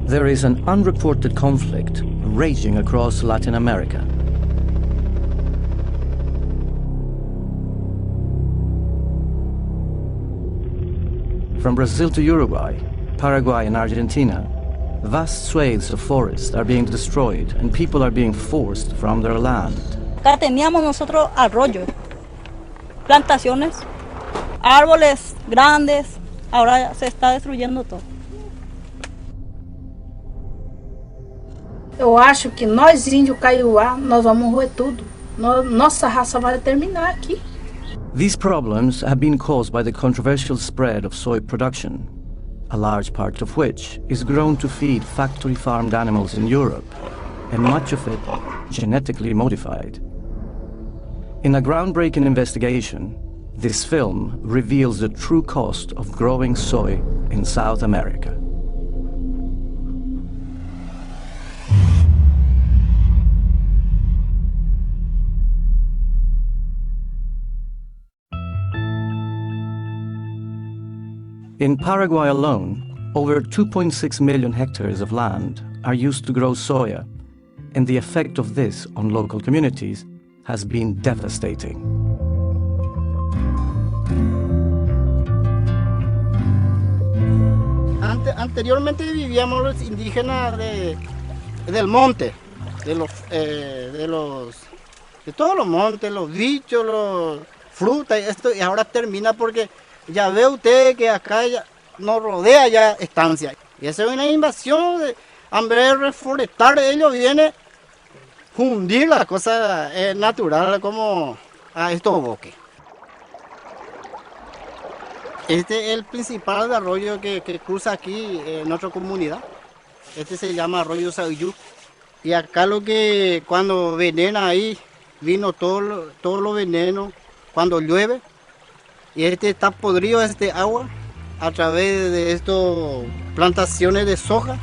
There is an unreported conflict raging across Latin America. From Brazil to Uruguay, Paraguay and Argentina, vast swathes of forests are being destroyed and people are being forced from their land. Acá teníamos nosotros arroyos, plantaciones, árboles grandes, ahora se está destruyendo todo. Eu acho que nós, índio Kaiowá, nós vamos roer tudo. Nossa raça vai terminar aqui. These problems have been caused by the controversial spread of soy production, a large part of which is grown to feed factory-farmed animals in Europe, and much of it genetically modified. In a groundbreaking investigation, this film reveals the true cost of growing soy in South America. In Paraguay alone, over 2.6 million hectares of land are used to grow soya, and the effect of this on local communities has been devastating. Anteriormente vivíamos los indígenas del monte, de todos los montes, los bichos, los frutas, y ahora termina porque ya ve usted que acá ya nos rodea ya estancia. Y esa es una invasión, en vez de reforestar, ellos vienen a fundir la cosa natural como a estos bosques. Este es el principal arroyo que cruza aquí en nuestra comunidad. Este se llama arroyo Sayú. Y acá cuando venena ahí, vino todo lo veneno cuando llueve. Y está podrido este agua a través de estas plantaciones de soja.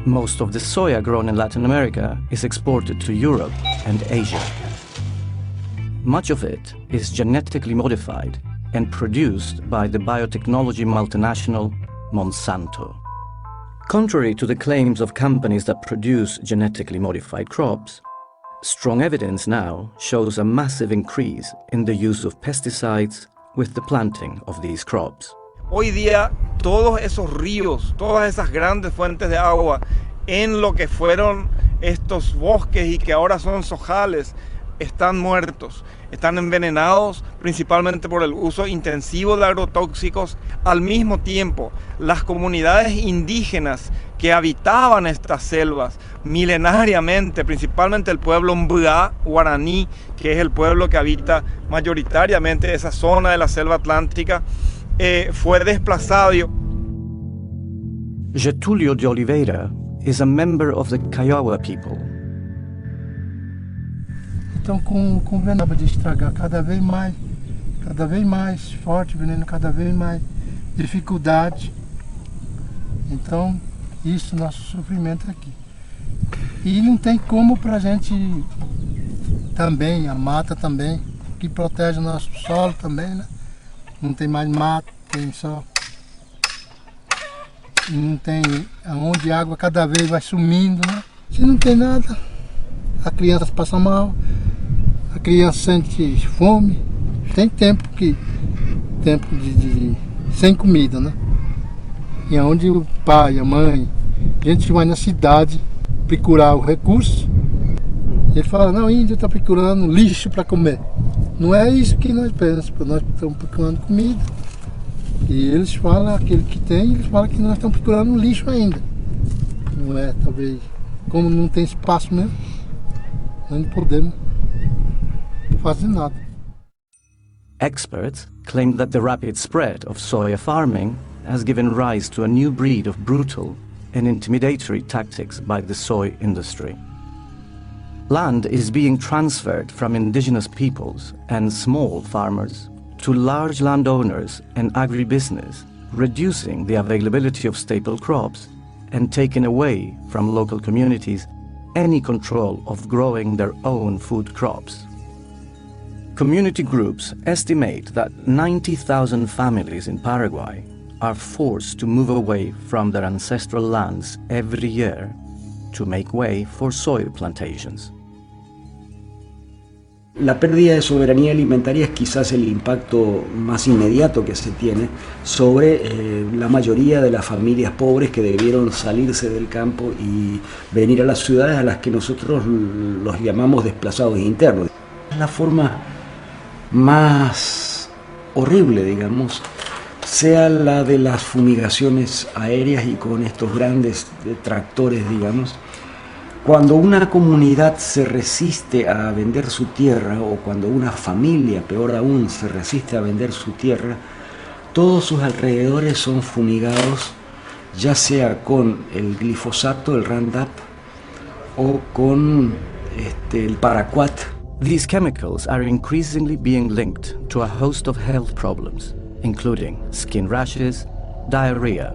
Most of the soya grown in Latin America is exported to Europe and Asia. Much of it is genetically modified and produced by the biotechnology multinational Monsanto. Contrary to the claims of companies that produce genetically modified crops, strong evidence now shows a massive increase in the use of pesticides with the planting of these crops. Hoy día todos esos ríos, todas esas grandes fuentes de agua en lo que fueron estos bosques y que ahora son sojales, están muertos, están envenenados principalmente por el uso intensivo de agrotóxicos. Al mismo tiempo, las comunidades indígenas que habitaban estas selvas milenariamente, principalmente el pueblo Mbua guaraní, que es el pueblo que habita mayoritariamente esa zona de la selva atlántica, fue desplazado. Getulio de Oliveira is a member of the Kaiowá people. Então, com o veneno de estragar cada vez mais forte, veneno cada vez mais, dificuldade. Então, isso, nosso sofrimento aqui. E não tem como pra gente também, a mata também, que protege o nosso solo também, né? Não tem mais mata, tem só... Não tem onde a água cada vez vai sumindo, né? Se não tem nada, a criança passa mal, a criança sente fome, tem tempo de sem comida, né? E onde o pai, a mãe, a gente vai na cidade procurar o recurso, ele fala, não, o índio está procurando lixo para comer. Não é isso que nós pensamos, nós estamos procurando comida. E eles falam, aquele que tem, eles falam que nós estamos procurando lixo ainda. Não é, talvez, como não tem espaço mesmo, nós não podemos fazer nada. Experts claim that the rapid spread of soya farming has given rise to a new breed of brutal and intimidatory tactics by the soy industry. Land is being transferred from indigenous peoples and small farmers to large landowners and agribusiness, reducing the availability of staple crops and taking away from local communities any control of growing their own food crops. Community groups estimate that 90,000 families in Paraguay are forced to move away from their ancestral lands every year to make way for soy plantations. La pérdida de soberanía alimentaria es quizás el impacto más inmediato que se tiene sobre la mayoría de las familias pobres que debieron salirse del campo y venir a las ciudades, a las que nosotros los llamamos desplazados internos. La forma más horrible, digamos, sea la de las fumigaciones aéreas y con estos grandes tractores, digamos. Cuando una comunidad se resiste a vender su tierra, o cuando una familia, peor aún, se resiste a vender su tierra, todos sus alrededores son fumigados, ya sea con el glifosato, el Roundup, o con el paraquat. These chemicals are increasingly being linked to a host of health problems, including skin rashes, diarrhea,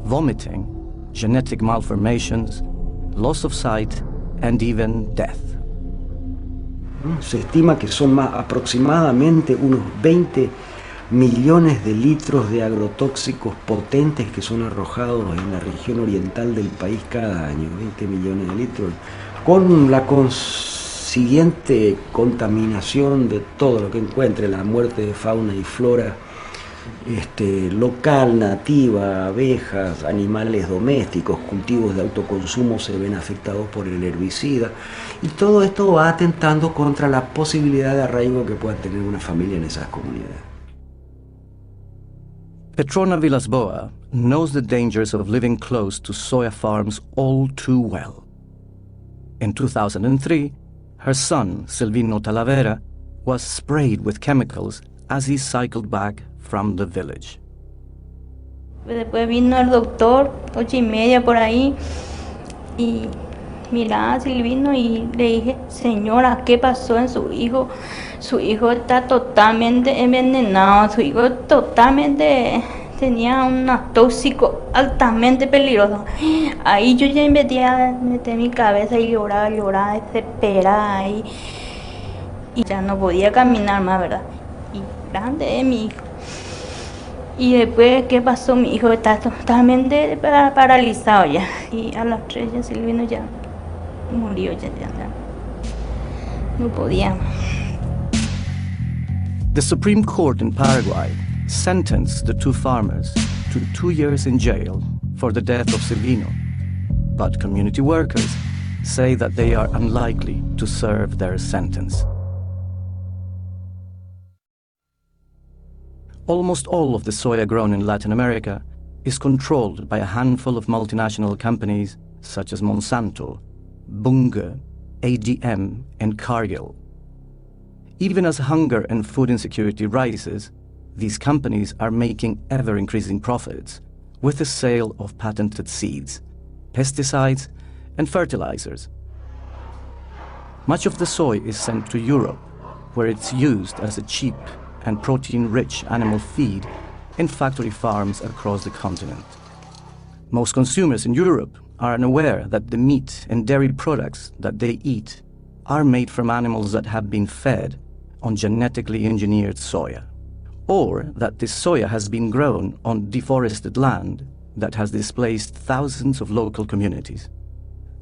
vomiting, genetic malformations, loss of sight, and even death. Se estima que son aproximadamente unos 20 millones de litros de agrotóxicos potentes que son arrojados en la región oriental del país cada año, 20 millones de litros, con la consiguiente contaminación de todo lo que encuentre, la muerte de fauna y flora local, nativa, abejas, animales domésticos, cultivos de autoconsumo se ven afectados por el herbicida, y todo esto va atentando contra la posibilidad de arraigo que pueda tener una familia en esas comunidades. Petrona Villas-Boas knows the dangers of living close to soya farms all too well. In 2003, her son, Silvino Talavera, was sprayed with chemicals as he cycled back from the village. Después vino el doctor, 8:30 por ahí, y miraba a Silvino y le dije: señora, ¿qué pasó en su hijo? Su hijo está totalmente envenenado, su hijo tenía un tóxico altamente peligroso. Ahí yo ya metí mi cabeza y lloraba desesperada ahí, y ya no podía caminar más, ¿verdad? Y grande es mi hijo. Y después, ¿qué pasó? Mi hijo está totalmente paralizado ya. Y a las 3 ya Silvino ya murió, ya no podía. The Supreme Court in Paraguay sentenced the two farmers to 2 years in jail for the death of Silvino, but community workers say that they are unlikely to serve their sentence. Almost all of the soya grown in Latin America is controlled by a handful of multinational companies such as Monsanto, Bunge, ADM, and Cargill. Even as hunger and food insecurity rises, these companies are making ever-increasing profits with the sale of patented seeds, pesticides, and fertilizers. Much of the soy is sent to Europe, where it's used as a cheap and protein-rich animal feed in factory farms across the continent. Most consumers in Europe are unaware that the meat and dairy products that they eat are made from animals that have been fed on genetically engineered soya, or that this soya has been grown on deforested land that has displaced thousands of local communities.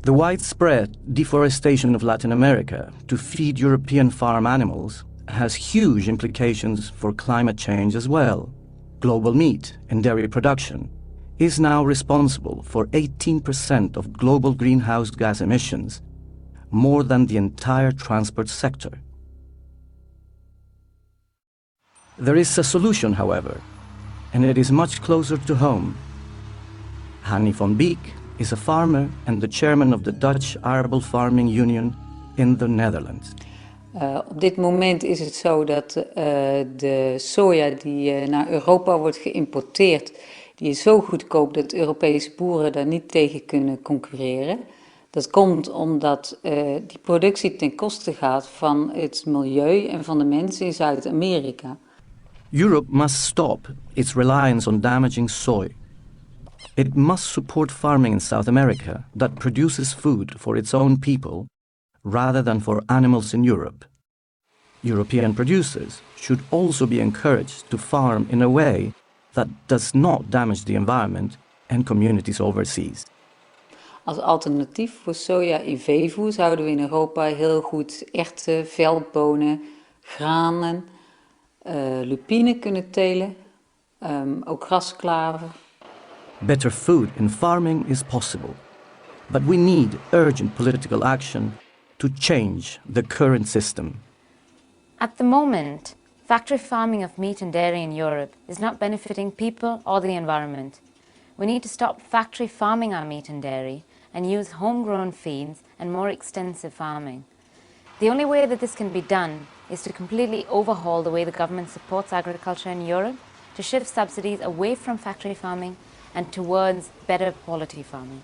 The widespread deforestation of Latin America to feed European farm animals has huge implications for climate change as well. Global meat and dairy production is now responsible for 18% of global greenhouse gas emissions, more than the entire transport sector. There is a solution, however, and it is much closer to home. Hanni van Beek is a farmer and the chairman of the Dutch Arable Farming Union in the Netherlands. Op dit moment is het zo dat de soja die naar Europa wordt geïmporteerd, die is zo goedkoop dat Europese boeren daar niet tegen kunnen concurreren. Dat komt omdat die productie ten koste gaat van het milieu en van de mensen in Zuid-Amerika. Europe must stop its reliance on damaging soy. It must support farming in South America that produces food for its own people rather than for animals in Europe. European producers should also be encouraged to farm in a way that does not damage the environment and communities overseas. Als alternatief voor soja in veevoer zouden we in Europa heel goed erwten, veldbonen, granen, lupine kunnen telen, ook grasklaver. Better food in farming is possible, but we need urgent political action to change the current system. At the moment, factory farming of meat and dairy in Europe is not benefiting people or the environment. We need to stop factory farming our meat and dairy and use homegrown feeds and more extensive farming. The only way that this can be done is to completely overhaul the way the government supports agriculture in Europe, to shift subsidies away from factory farming and towards better quality farming.